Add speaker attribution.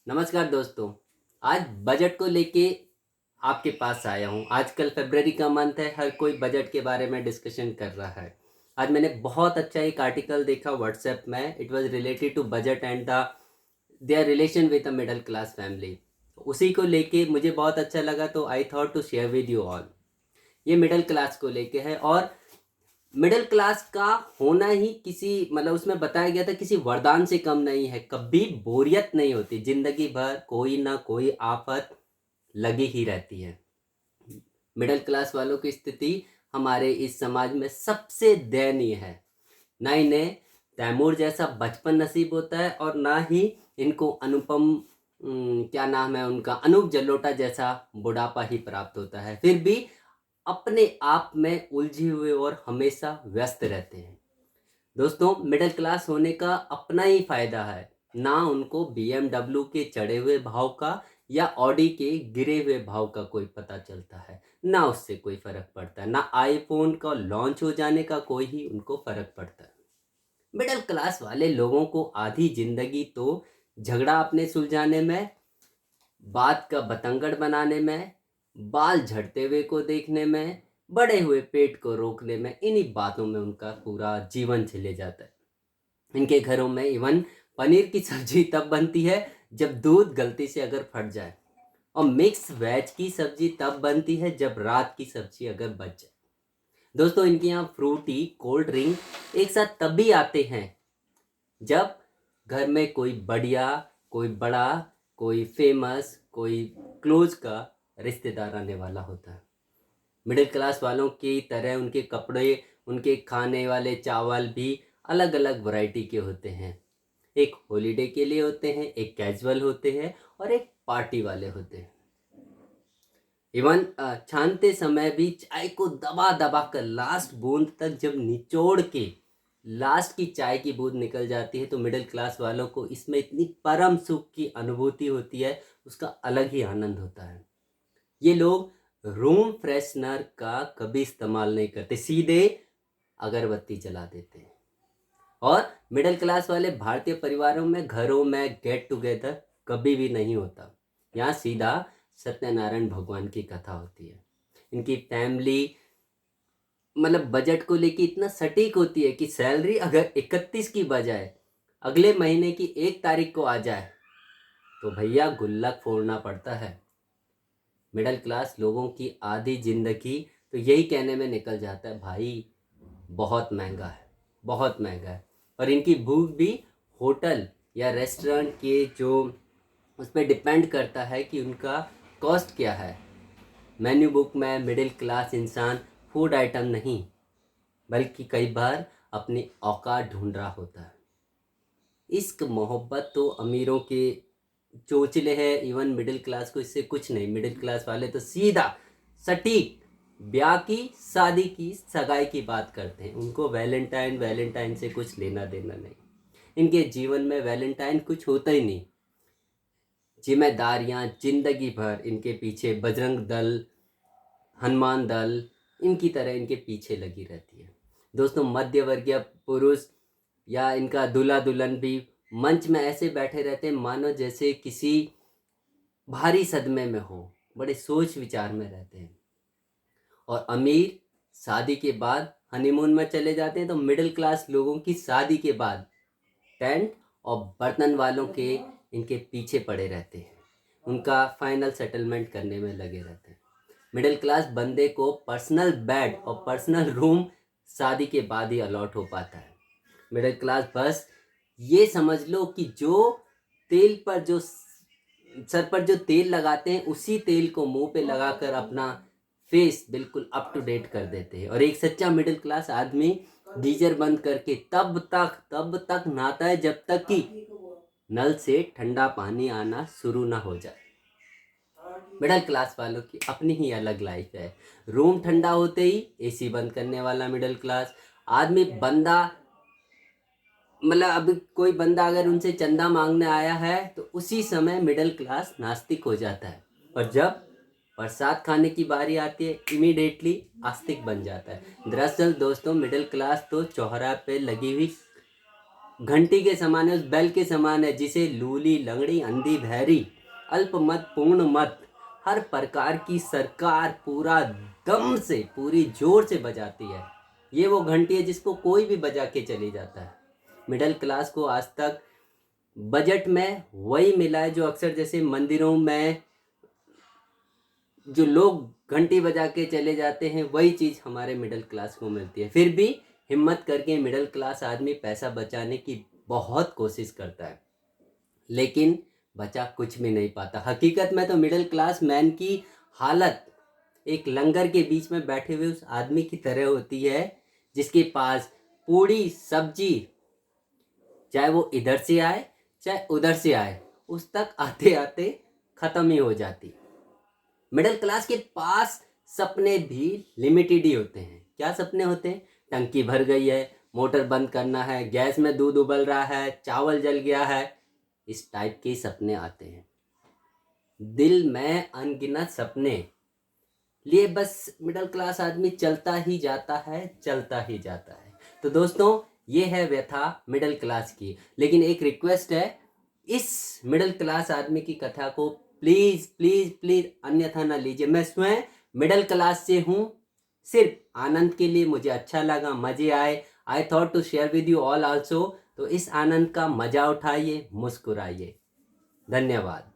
Speaker 1: नमस्कार दोस्तों। आज बजट को लेके आपके पास आया हूँ। आजकल फरवरी का मंथ है, हर कोई बजट के बारे में डिस्कशन कर रहा है। आज मैंने बहुत अच्छा एक आर्टिकल देखा व्हाट्सएप में। It was related to budget and the their relation with a middle class family. उसी को लेके मुझे बहुत अच्छा लगा, तो I thought to share with you all. ये मिडिल क्लास को लेके है, और मिडिल क्लास का होना ही किसी उसमें बताया गया था किसी वरदान से कम नहीं है। कभी बोरियत नहीं होती, जिंदगी भर कोई ना कोई आफत लगी ही रहती है। मिडिल क्लास वालों की स्थिति हमारे इस समाज में सबसे दयनीय है। ना इन्हें तैमूर जैसा बचपन नसीब होता है, और ना ही इनको अनुपम क्या नाम है उनका, अनूप जलोटा जैसा बुढ़ापा ही प्राप्त होता है। फिर भी अपने आप में उलझे हुए और हमेशा व्यस्त रहते हैं। दोस्तों, मिडिल क्लास होने का अपना ही फायदा है। ना उनको BMW के चढ़े हुए भाव का या ऑडी के गिरे हुए भाव का कोई पता चलता है, ना उससे कोई फर्क पड़ता है, ना आईफोन का लॉन्च हो जाने का कोई ही उनको फर्क पड़ता है। मिडिल क्लास वाले लोगों को आधी जिंदगी तो झगड़ा अपने सुलझाने में, बात का बतंगड़ बनाने में, बाल झड़ते हुए को देखने में, बड़े हुए पेट को रोकने में, इन्हीं बातों में उनका पूरा जीवन चले जाता है। इनके घरों में इवन पनीर की सब्जी तब बनती है जब दूध गलती से अगर फट जाए, और मिक्स वेज की सब्जी तब बनती है जब रात की सब्जी अगर बच जाए। दोस्तों, इनके यहाँ फ्रूटी कोल्ड ड्रिंक एक साथ तभी आते हैं जब घर में कोई बढ़िया, कोई बड़ा, कोई फेमस, कोई क्लोज का रिश्तेदार आने वाला होता है। मिडिल क्लास वालों की तरह उनके कपड़े, उनके खाने वाले चावल भी अलग अलग वैरायटी के होते हैं। एक हॉलीडे के लिए होते हैं, एक कैजुअल होते हैं, और एक पार्टी वाले होते हैं। इवन छानते समय भी चाय को दबा दबा कर लास्ट बूंद तक जब निचोड़ के लास्ट की चाय की बूंद निकल जाती है, तो मिडिल क्लास वालों को इसमें इतनी परम सुख की अनुभूति होती है, उसका अलग ही आनंद होता है। ये लोग रूम फ्रेशनर का कभी इस्तेमाल नहीं करते, सीधे अगरबत्ती जला देते हैं। और मिडिल क्लास वाले भारतीय परिवारों में, घरों में गेट टुगेदर कभी भी नहीं होता। यहाँ सीधा सत्यनारायण भगवान की कथा होती है। इनकी फैमिली बजट को लेके इतना सटीक होती है कि सैलरी अगर 31 की बजाय अगले महीने की 1 तारीख को आ जाए तो भैया गुल्लक फोड़ना पड़ता है। मिडिल क्लास लोगों की आधी जिंदगी तो यही कहने में निकल जाता है, भाई बहुत महंगा है, बहुत महंगा है। और इनकी भूख भी होटल या रेस्टोरेंट के जो उस पर डिपेंड करता है कि उनका कॉस्ट क्या है। मेन्यू बुक में मिडिल क्लास इंसान फूड आइटम नहीं, बल्कि कई बार अपनी औकात ढूंढ रहा होता है। इश्क मोहब्बत तो अमीरों के चोचले हैं, इवन मिडिल क्लास को इससे कुछ नहीं। मिडिल क्लास वाले तो सीधा सटीक ब्याह की, शादी की, सगाई की बात करते हैं। उनको वैलेंटाइन वैलेंटाइन से कुछ लेना देना नहीं। इनके जीवन में वैलेंटाइन कुछ होता ही नहीं। जिम्मेदारियां जिंदगी भर इनके पीछे बजरंग दल, हनुमान दल, इनकी तरह इनके पीछे लगी रहती है। दोस्तों, मध्य वर्गीय पुरुष या इनका दूल्हा दुल्हन भी मंच में ऐसे बैठे रहते हैं मानो जैसे किसी भारी सदमे में हो, बड़े सोच विचार में रहते हैं। और अमीर शादी के बाद हनीमून में चले जाते हैं, तो मिडिल क्लास लोगों की शादी के बाद टेंट और बर्तन वालों के इनके पीछे पड़े रहते हैं, उनका फाइनल सेटलमेंट करने में लगे रहते हैं। मिडिल क्लास बंदे को पर्सनल बेड और पर्सनल रूम शादी के बाद ही अलॉट हो पाता है। मिडिल क्लास बस ये समझ लो कि जो तेल पर जो सर पर जो तेल लगाते हैं, उसी तेल को मुंह पे लगाकर अपना फेस बिल्कुल अप टू डेट कर देते हैं। और एक सच्चा मिडिल क्लास आदमी गीजर बंद करके तब तक नहाता है जब तक कि नल से ठंडा पानी आना शुरू ना हो जाए। मिडिल क्लास वालों की अपनी ही अलग लाइफ है। रूम ठंडा होते ही एसी बंद करने वाला मिडिल क्लास आदमी। बंदा अब कोई बंदा अगर उनसे चंदा मांगने आया है तो उसी समय मिडिल क्लास नास्तिक हो जाता है, और जब प्रसाद खाने की बारी आती है इमीडिएटली आस्तिक बन जाता है। दरअसल दोस्तों, मिडिल क्लास तो चौराहे पे लगी हुई घंटी के समान है, उस बैल के समान है जिसे लूली, लंगड़ी, अंधी, बहरी, अल्पमत, पूर्ण मत, हर प्रकार की सरकार पूरा दम से, पूरी जोर से बजाती है। ये वो घंटी है जिसको कोई भी बजा के चली जाता है। मिडिल क्लास को आज तक बजट में वही मिला है जो अक्सर जैसे मंदिरों में जो लोग घंटी बजा के चले जाते हैं, वही चीज़ हमारे मिडिल क्लास को मिलती है। फिर भी हिम्मत करके मिडिल क्लास आदमी पैसा बचाने की बहुत कोशिश करता है, लेकिन बचा कुछ भी नहीं पाता। हकीकत में तो मिडिल क्लास मैन की हालत एक लंगर के बीच में बैठे हुए उस आदमी की तरह होती है जिसके पास पूरी सब्जी, चाहे वो इधर से आए चाहे उधर से आए, उस तक आते आते ख़त्म ही हो जाती। मिडिल क्लास के पास सपने भी लिमिटेड ही होते हैं। क्या सपने होते हैं? टंकी भर गई है, मोटर बंद करना है, गैस में दूध उबल रहा है, चावल जल गया है, इस टाइप के सपने आते हैं। दिल में अनगिनत सपने लिए बस मिडिल क्लास आदमी चलता ही जाता है, चलता ही जाता है। तो दोस्तों, ये है व्यथा मिडिल क्लास की। लेकिन एक रिक्वेस्ट है, इस मिडिल क्लास आदमी की कथा को प्लीज प्लीज प्लीज अन्यथा ना लीजिए। मैं स्वयं मिडिल क्लास से हूँ, सिर्फ आनंद के लिए मुझे अच्छा लगा, मजे आए, I thought to share with you all also. तो इस आनंद का मजा उठाइए, मुस्कुराइए। धन्यवाद।